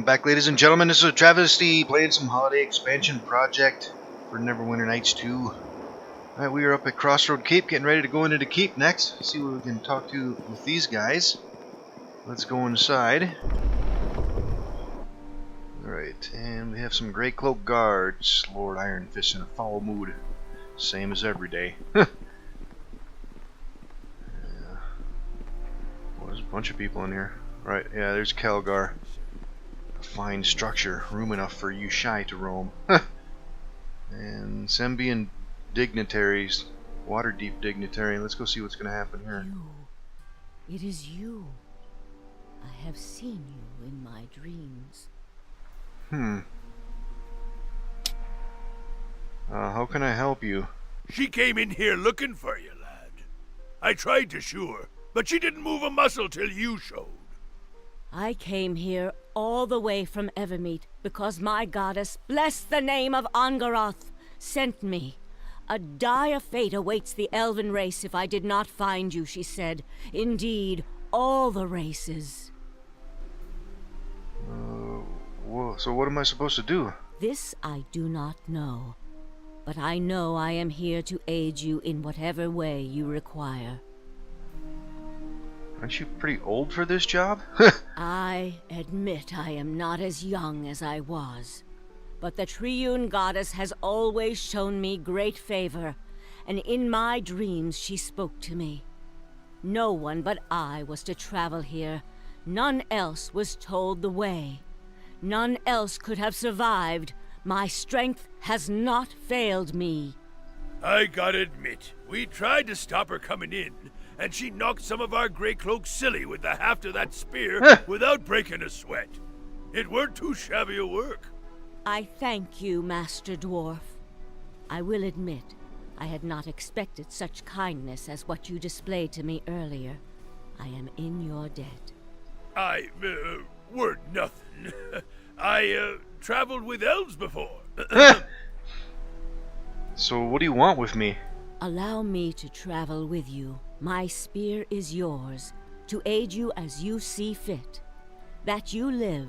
back, ladies and gentlemen. This is AhTravesty playing some Holiday Expansion project for Neverwinter Nights 2. Alright, we are up at Crossroad Keep, getting ready to go into the Keep next. See what we can talk to with these guys. Let's go inside. Alright, and we have some Grey Cloak guards. Lord Iron Fist in a foul mood. Same as every day. Yeah. Well, there's a bunch of people in here. Right, yeah, there's Calgar. A fine structure, room enough for you shy to roam. And Sembian dignitaries, Waterdeep dignitary. Let's go see what's going to happen here. It is you. I have seen you in my dreams. How can I help you? She came in here looking for you, lad. I tried to shoo her, but she didn't move a muscle till you showed. I came here all the way from Evermeet because my goddess, bless the name of Angaroth, sent me. A dire fate awaits the elven race if I did not find you, she said. Indeed, all the races. So what am I supposed to do? This I do not know, but I know I am here to aid you in whatever way you require. Aren't you pretty old for this job? I admit I am not as young as I was, but the Triune goddess has always shown me great favor, and in my dreams she spoke to me. No one but I was to travel here. None else was told the way. None else could have survived. My strength has not failed me. I gotta admit, we tried to stop her coming in, and she knocked some of our Grey Cloaks silly with the haft of that spear without breaking a sweat. It weren't too shabby a work. I thank you, Master Dwarf. I will admit, I had not expected such kindness as what you displayed to me earlier. I am in your debt. I, weren't nothing. I, traveled with elves before. So what do you want with me? Allow me to travel with you. My spear is yours, to aid you as you see fit. That you live,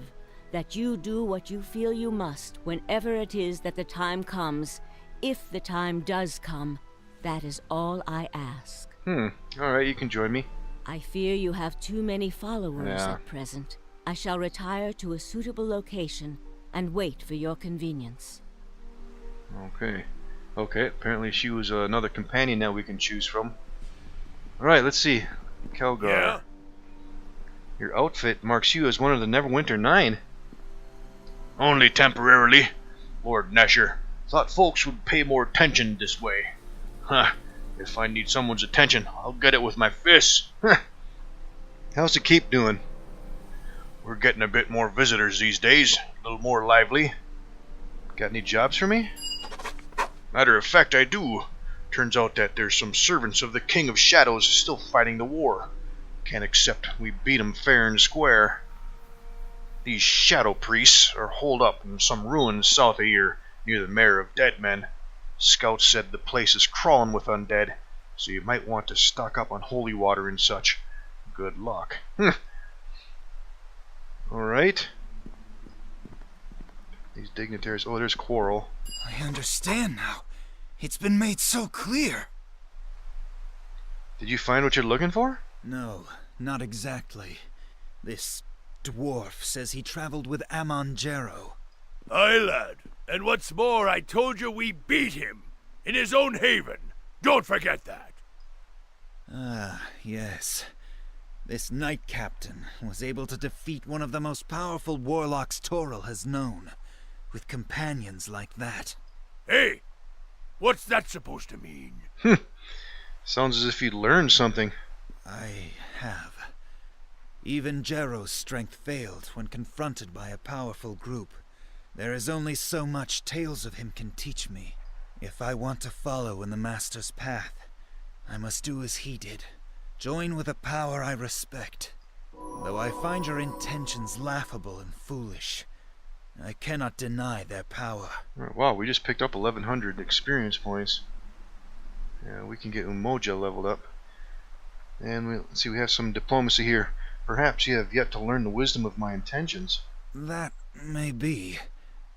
that you do what you feel you must whenever it is that the time comes. If the time does come, that is all I ask. Alright, you can join me. I fear you have too many followers Yeah. at present. I shall retire to a suitable location and wait for your convenience. Okay. Okay, apparently she was another companion that we can choose from. Alright, let's see. Calgar. Yeah? Your outfit marks you as one of the Neverwinter 9. Only temporarily, Lord Nesher. Thought folks would pay more attention this way. Huh. If I need someone's attention, I'll get it with my fists. How's the Keep doing? We're getting a bit more visitors these days. A little more lively. Got any jobs for me? Matter of fact, I do. Turns out that there's some servants of the King of Shadows still fighting the war. Can't accept we beat 'em fair and square. These shadow priests are holed up in some ruins south of here, near the Mare of Dead Men. Scouts said the place is crawling with undead, so you might want to stock up on holy water and such. Good luck. Alright. These dignitaries. Oh, there's Quarrel. I understand now. It's been made so clear. Did you find what you're looking for? No, not exactly. This dwarf says he traveled with Amon Jero. Aye, lad. And what's more, I told you we beat him. In his own haven. Don't forget that. Ah, yes. This knight captain was able to defeat one of the most powerful warlocks Toril has known, with companions like that. Hey, what's that supposed to mean? Sounds as if you'd learned something. I have. Even Jero's strength failed when confronted by a powerful group. There is only so much tales of him can teach me. If I want to follow in the Master's path, I must do as he did. Join with a power I respect. Though I find your intentions laughable and foolish, I cannot deny their power. Wow, we just picked up 1100 experience points. Yeah, we can get Umoja leveled up. And let's see, we have some diplomacy here. Perhaps you have yet to learn the wisdom of my intentions. That Maybe.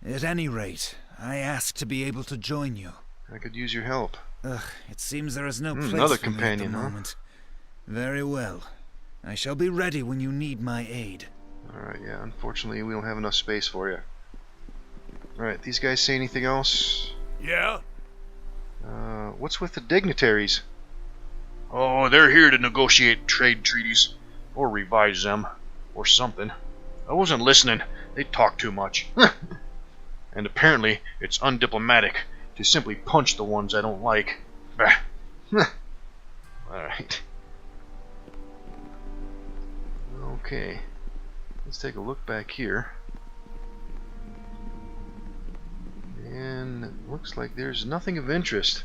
At any rate, I asked to be able to join you. I could use your help. Ugh, it seems there is no place another for me companion, at the huh? moment. Very well. I shall be ready when you need my aid. Alright, yeah, unfortunately we don't have enough space for you. Alright, these guys say anything else? Yeah? What's with the dignitaries? Oh, they're here to negotiate trade treaties. Or revise them. Or something. I wasn't listening. They talk too much. And apparently, it's undiplomatic to simply punch the ones I don't like. Alright. Okay. Let's take a look back here. And it looks like there's nothing of interest.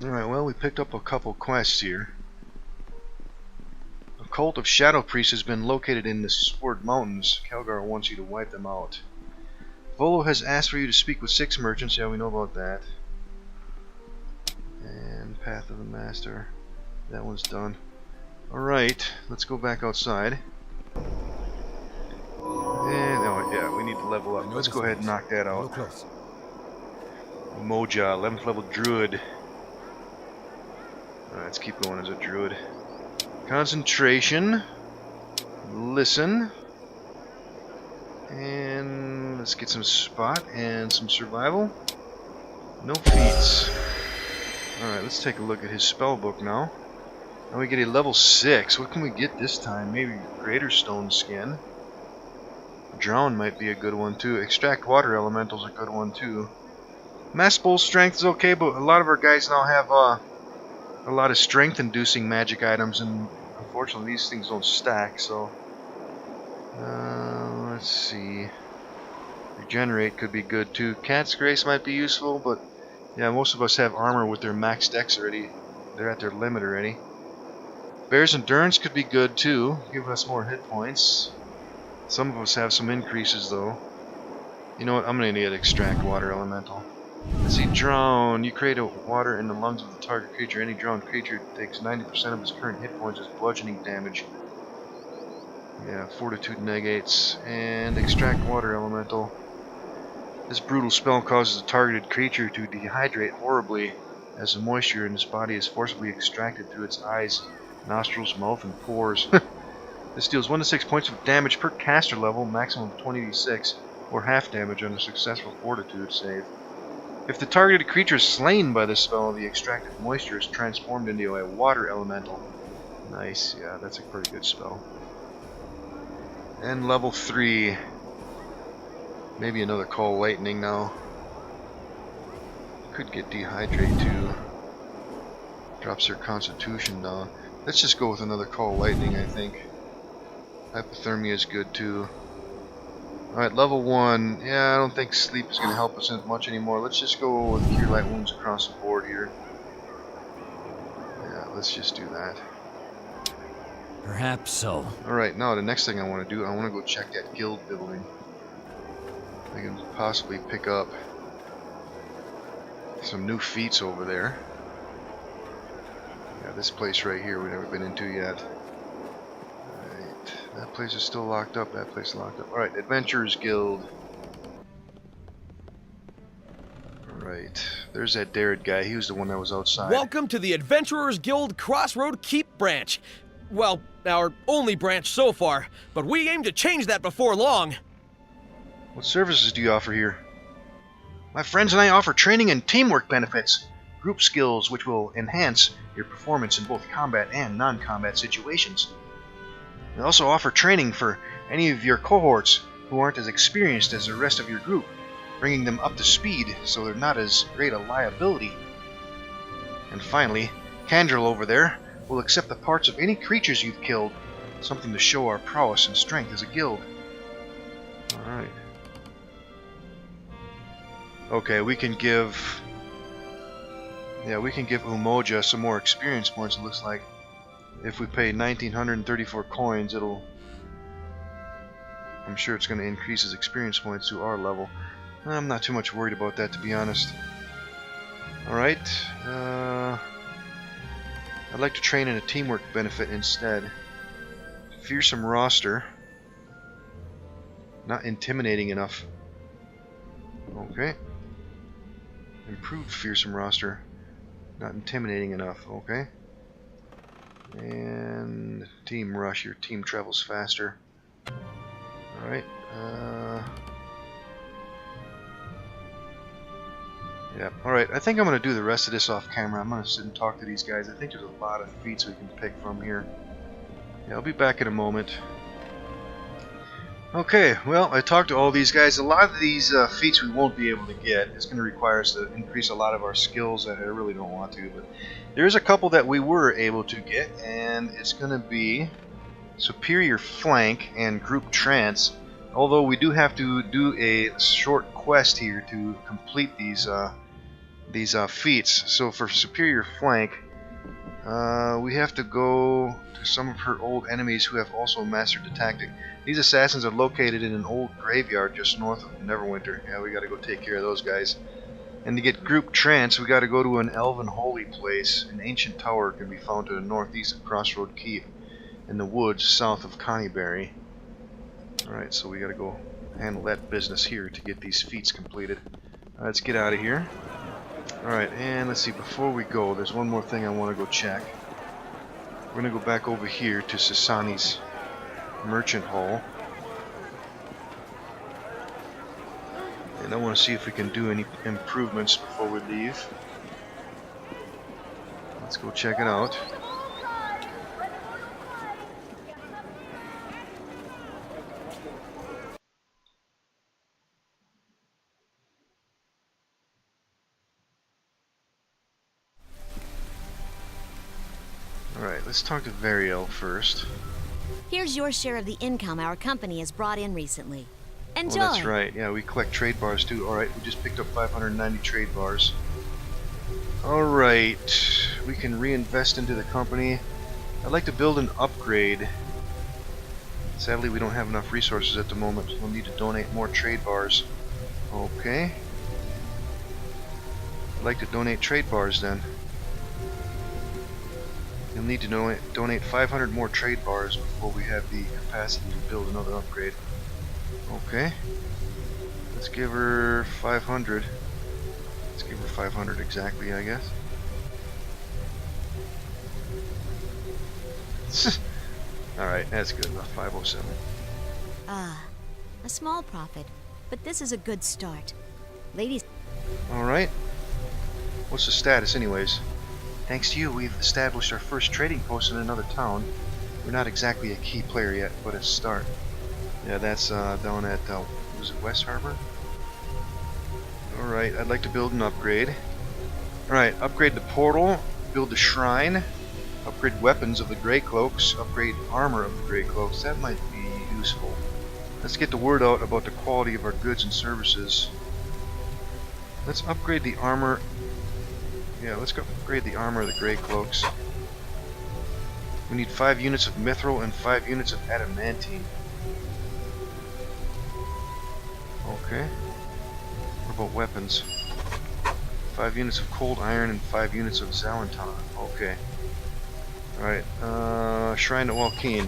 Alright, well, we picked up a couple quests here. A cult of Shadow Priests has been located in the Sword Mountains. Calgar wants you to wipe them out. Volo has asked for you to speak with 6 merchants. Yeah, we know about that. And Path of the Master. That one's done. Alright, let's go back outside. And, oh yeah, we need to level up. Let's go ahead and knock that out. Moja, 11th level Druid. Alright, let's keep going as a Druid. Concentration. Listen. And let's get some spot and some survival. No feats. Alright, let's take a look at his spell book now. Now we get a level 6. What can we get this time? Maybe Greater Stone Skin. Drown might be a good one too. Extract Water Elemental's a good one too. Mass Bowl Strength is okay, but a lot of our guys now have a lot of strength-inducing magic items, and unfortunately these things don't stack, so... let's see... Regenerate could be good too. Cat's Grace might be useful, but... Yeah, most of us have armor with their max dex already. They're at their limit already. Bear's Endurance could be good too. Give us more hit points. Some of us have some increases though. You know what? I'm gonna need to extract Water Elemental. Let's see, Drown. You create a water in the lungs of the target creature. Any drowned creature takes 90% of his current hit points as bludgeoning damage. Yeah, Fortitude negates. And extract Water Elemental. This brutal spell causes a targeted creature to dehydrate horribly as the moisture in its body is forcibly extracted through its eyes, nostrils, mouth, and pores. This deals 1 to 6 points of damage per caster level, maximum of 20d6, or half damage on a successful Fortitude save. If the targeted creature is slain by this spell, the extracted moisture is transformed into a Water Elemental. Nice, yeah, that's a pretty good spell. And level 3. Maybe another Call Lightning now. Could get Dehydrate too. Drops their Constitution down. Let's just go with another Call Lightning, I think. Hypothermia is good too. Alright, level 1. Yeah, I don't think sleep is going to help us much anymore. Let's just go with Cure Light Wounds across the board here. Yeah, let's just do that. Perhaps so. Alright, now the next thing I want to do, I want to go check that guild building. I can possibly pick up some new feats over there. Yeah, this place right here we've never been into yet. That place is still locked up. That place is locked up. Alright, Adventurers Guild. Alright, there's that Darrett guy. He was the one that was outside. Welcome to the Adventurers Guild Crossroad Keep branch. Well, our only branch so far, but we aim to change that before long. What services do you offer here? My friends and I offer training and teamwork benefits. Group skills which will enhance your performance in both combat and non-combat situations. We also offer training for any of your cohorts who aren't as experienced as the rest of your group, bringing them up to speed so they're not as great a liability. And finally, Candrel over there will accept the parts of any creatures you've killed, something to show our prowess and strength as a guild. Alright. Okay, we can give... Yeah, we can give Umoja some more experience points, it looks like. If we pay 1,934 coins, it'll... I'm sure it's going to increase his experience points to our level. I'm not too much worried about that, to be honest. Alright. I'd like to train in a teamwork benefit instead. Fearsome roster. Not intimidating enough. Okay. Improved fearsome roster. Not intimidating enough. Okay. And team rush. Your team travels faster. Alright. Yeah. Alright. I think I'm going to do the rest of this off camera. I'm going to sit and talk to these guys. I think there's a lot of feats we can pick from here. Yeah, I'll be back in a moment. Okay, well, I talked to all these guys. A lot of these feats we won't be able to get. It's going to require us to increase a lot of our skills that I really don't want to. But there's a couple that we were able to get, and it's going to be Superior Flank and Group Trance. Although we do have to do a short quest here to complete these feats. So for Superior Flank, we have to go to some of her old enemies who have also mastered the tactic. These assassins are located in an old graveyard just north of Neverwinter. Yeah, we gotta go take care of those guys. And to get Group Trance, we gotta go to an elven holy place. An ancient tower can be found to the northeast of Crossroad Keep, in the woods south of Connieberry. Alright, so we gotta go handle that business here to get these feats completed. Let's get out of here. Alright, and let's see, before we go, there's one more thing I want to go check. We're gonna go back over here to Sasani's Merchant Hall. And I want to see if we can do any improvements before we leave. Let's go check it out. Alright, let's talk to Variel first. Here's your share of the income our company has brought in recently. Enjoy! Oh, that's right. Yeah, we collect trade bars too. Alright, we just picked up 590 trade bars. Alright, we can reinvest into the company. I'd like to build an upgrade. Sadly, we don't have enough resources at the moment. We'll need to donate more trade bars. Okay. I'd like to donate trade bars then. You'll need to donate 500 more trade bars before we have the capacity to build another upgrade. Okay. Let's give her 500. Let's give her 500 exactly, I guess. Alright, that's good enough. 507. A small profit, but this is a good start. Ladies... Alright. What's the status anyways? Thanks to you, we've established our first trading post in another town. We're not exactly a key player yet, but a start. Yeah, that's down at, was it West Harbor? Alright, I'd like to build an upgrade. Alright, upgrade the portal, build the shrine, upgrade weapons of the Grey Cloaks, upgrade armor of the Grey Cloaks. That might be useful. Let's get the word out about the quality of our goods and services. Let's upgrade the armor. Yeah, let's go upgrade the armor of the Grey Cloaks. We need 5 units of mithril and 5 units of adamantine. Okay. What about weapons? 5 units of cold iron and 5 units of Xaltar. Okay. Alright, Shrine to Walkeen.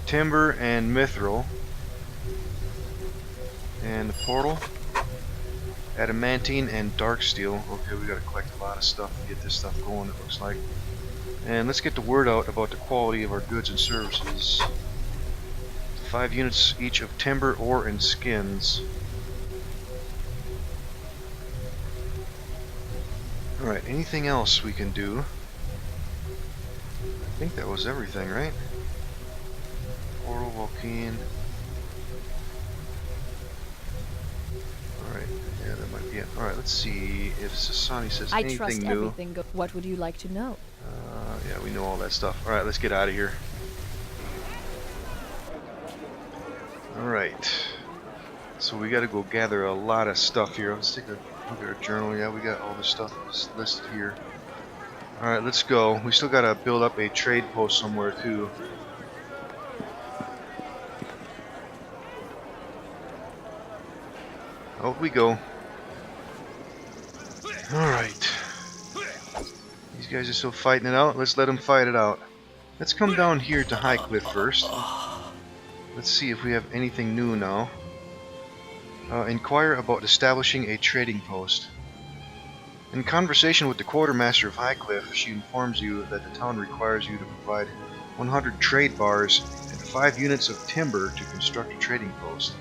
Timber and mithril. And the portal. Adamantine and dark steel. Okay, we gotta collect a lot of stuff to get this stuff going, it looks like. And let's get the word out about the quality of our goods and services. 5 units each of timber, ore, and skins. Alright, anything else we can do? I think that was everything, right? Portal, Volcane. Alright, yeah, that might be it. Alright, let's see if Sasani says anything trust new. everything. What would you like to know? Yeah, we know all that stuff. Alright, let's get out of here. Alright. So we gotta go gather a lot of stuff here. Let's take a look at our journal. Yeah, we got all the stuff listed here. Alright, let's go. We still gotta build up a trade post somewhere too. Out we go. Alright. These guys are still fighting it out. Let's let them fight it out. Let's come down here to High Cliff first. Let's see if we have anything new now. Inquire about establishing a trading post. In conversation with the quartermaster of Highcliff, she informs you that the town requires you to provide 100 trade bars and 5 units of timber to construct a trading post.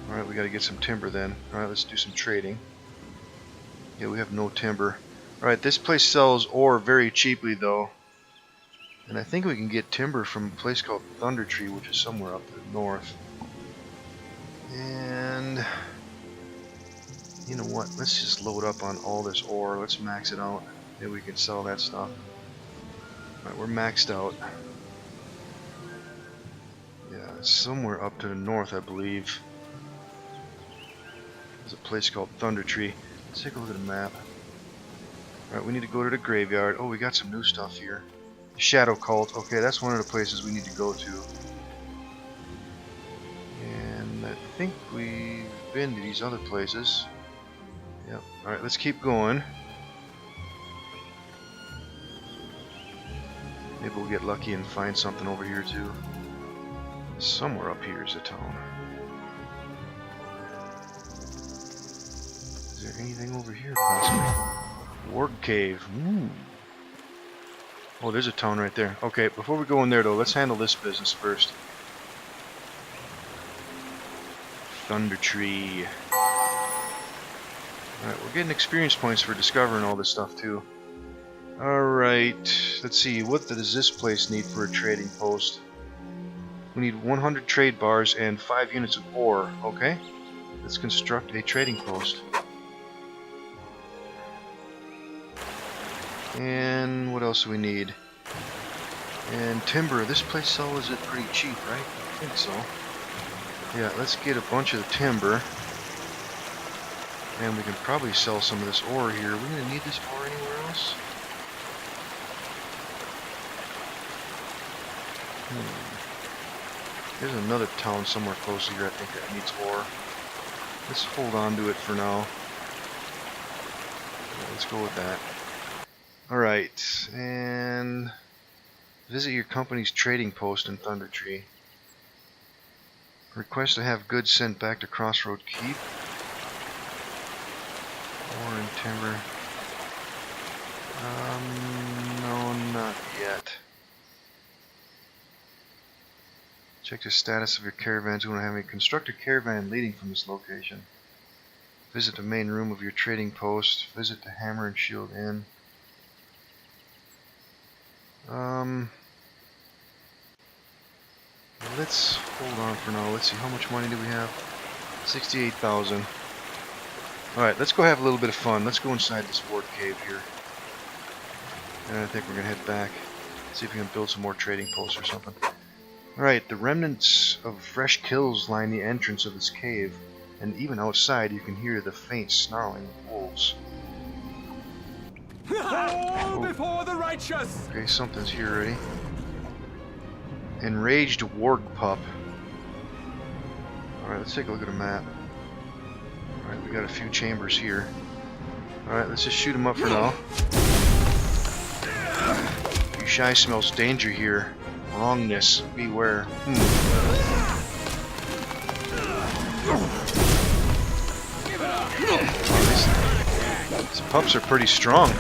Alright, we gotta get some timber then. Alright, let's do some trading. Yeah, we have no timber. Alright, this place sells ore very cheaply though. And I think we can get timber from a place called Thunder Tree, which is somewhere up to the north. And you know what? Let's just load up on all this ore. Let's max it out. Maybe we can sell that stuff. Alright, we're maxed out. Yeah, it's somewhere up to the north, I believe. There's a place called Thunder Tree. Let's take a look at the map. Alright, we need to go to the graveyard. Oh, we got some new stuff here. Shadow Cult. Okay, that's one of the places we need to go to. And I think we've been to these other places. Yep. Alright, let's keep going. Maybe we'll get lucky and find something over here too. Somewhere up here is the town. Is there anything over here possibly? Warg Cave. Ooh. Oh, there's a town right there. Okay, before we go in there though, let's handle this business first. Thunder Tree. Alright, we're getting experience points for discovering all this stuff too. Alright, let's see, what does this place need for a trading post? We need 100 trade bars and 5 units of ore. Okay, let's construct a trading post. And what else do we need? And timber. This place sells it pretty cheap, right? I think so. Yeah, let's get a bunch of the timber. And we can probably sell some of this ore here. We're going to need this ore anywhere else? There's another town somewhere close here, I think, that needs ore. Let's hold on to it for now. Yeah, let's go with that. Alright, and visit your company's trading post in Thunder Tree. Request to have goods sent back to Crossroad Keep. Ore and timber. No, not yet. Check the status of your caravans. You want to have a construct a caravan leading from this location. Visit the main room of your trading post. Visit the Hammer and Shield Inn. Let's hold on for now. Let's see, how much money do we have? 68,000. Alright, let's go have a little bit of fun. Let's go inside this ward cave here. And I think we're going to head back. See if we can build some more trading posts or something. Alright, the remnants of fresh kills line the entrance of this cave. And even outside you can hear the faint snarling of wolves. Fall before the righteous! Okay, something's here already. Enraged warg pup. Alright, let's take a look at a map. Alright, we got a few chambers here. Alright, let's just shoot him up for now. You shy smells danger here. Wrongness, beware. These pups are pretty strong.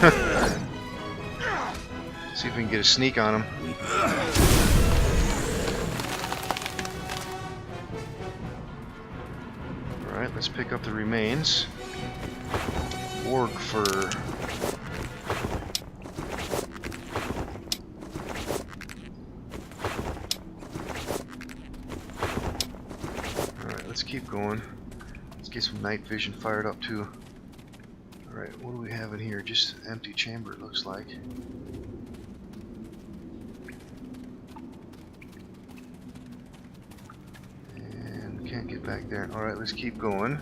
See if we can get a sneak on them. Alright, let's pick up the remains. Warg fur. Alright, let's keep going. Let's get some night vision fired up too. Alright, what do we have in here? Just an empty chamber, it looks like. And can't get back there. Alright, let's keep going.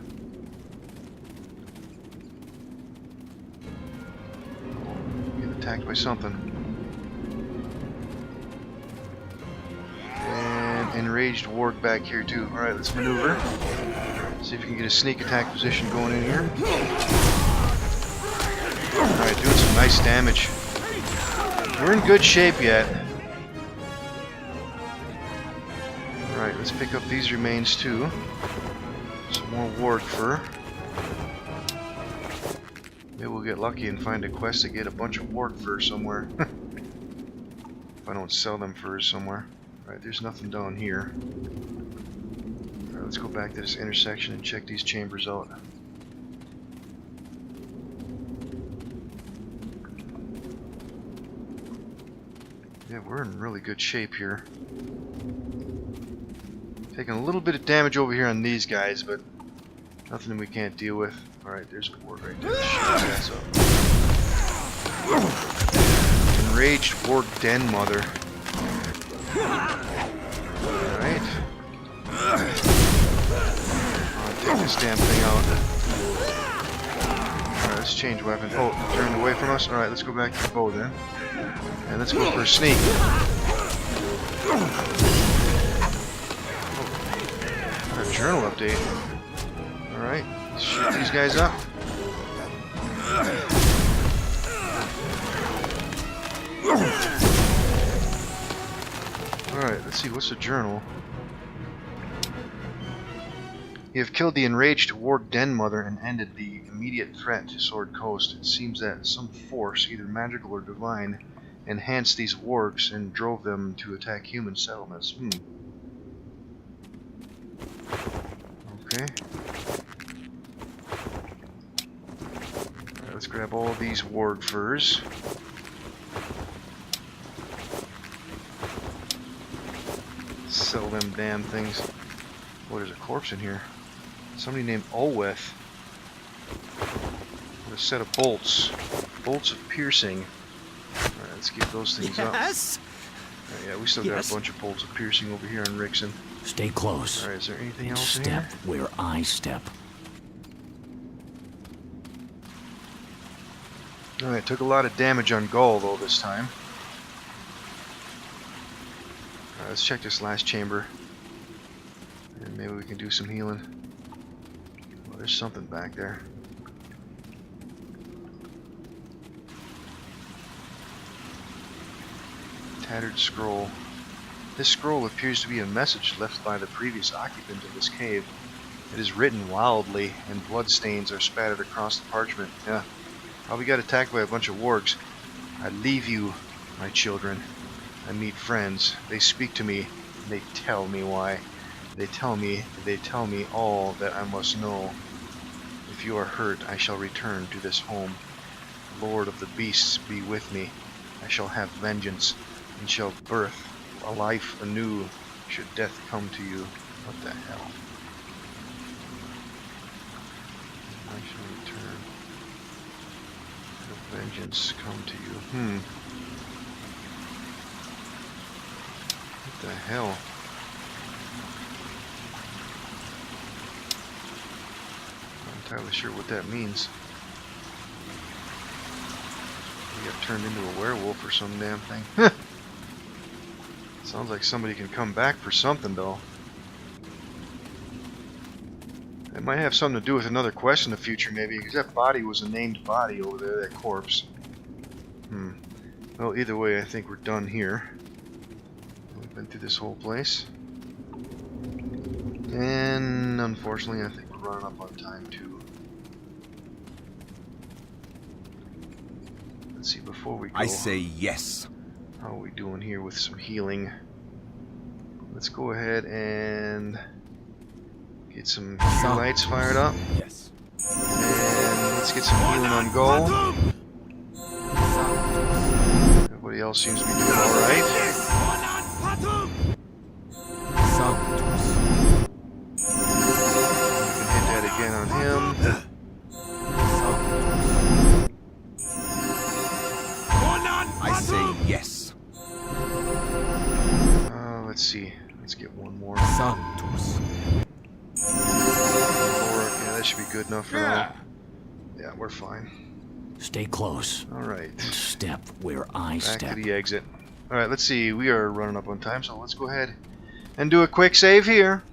Oh, get attacked by something. And enraged warg back here too. Alright, let's maneuver. See if we can get a sneak attack position going in here. Alright, doing some nice damage. We're in good shape yet. Let's pick up these remains too. Some more ward fur. Maybe we'll get lucky and find a quest to get a bunch of ward fur somewhere. If I don't sell them furs somewhere. Alright, there's nothing down here. Alright, let's go back to this intersection and check these chambers out. Yeah, we're in really good shape here. Taking a little bit of damage over here on these guys, but nothing we can't deal with. Alright, there's a ward right there. Shut up. Enraged Warg Den Mother. Alright. I'll take this damn thing out. Alright, let's change weapon. Oh, turned away from us? Alright, let's go back to the bow then. And let's go for a sneak. Oh, got a journal update. Alright, let's shoot these guys up. Alright, let's see, what's the journal? You have killed the enraged Warg Den Mother and ended the immediate threat to Sword Coast. It seems that some force, either magical or divine, enhanced these wargs and drove them to attack human settlements. Okay. Alright, let's grab all these warg furs. Sell them damn things. Oh, there's a corpse in here. Somebody named Olweth. With a set of bolts. Bolts of piercing. Alright, let's get those things up. Yes. Yeah, we still got a bunch of bolts of piercing over here on Rixon. Stay close. Alright, is there anything else in Step here? where I step. Alright, took a lot of damage on Gull though this time. Alright, let's check this last chamber. And maybe we can do some healing. Well, there's something back there. Tattered scroll. This scroll appears to be a message left by the previous occupant of this cave. It is written wildly, and bloodstains are spattered across the parchment. Yeah, probably got attacked by a bunch of wargs. I leave you, my children. I meet friends. They speak to me. And they tell me why. They tell me all that I must know. If you are hurt, I shall return to this home. Lord of the beasts, be with me. I shall have vengeance, and shall birth a life anew, should death come to you. What the hell? I shall return. Have vengeance come to you. What the hell? I'm not entirely sure what that means. We got turned into a werewolf or some damn thing. Sounds like somebody can come back for something though. It might have something to do with another quest in the future maybe, because that body was a named body over there, that corpse. Well, either way, I think we're done here. We've been through this whole place. And unfortunately, I think we're running up on time too. Let's see, before we go, I say yes. how are we doing here with some healing? Let's go ahead and get some cure lights fired up. Yes. And let's get some healing on go. Everybody else seems to be doing alright. We can hit that again on him. I say yes. Let's see. Let's get one more. Sanctus. Yeah, that should be good enough for now. Yeah, we're fine. Stay close. Alright. Step where I Back step. to the exit. Alright, let's see. We are running up on time, so let's go ahead and do a quick save here.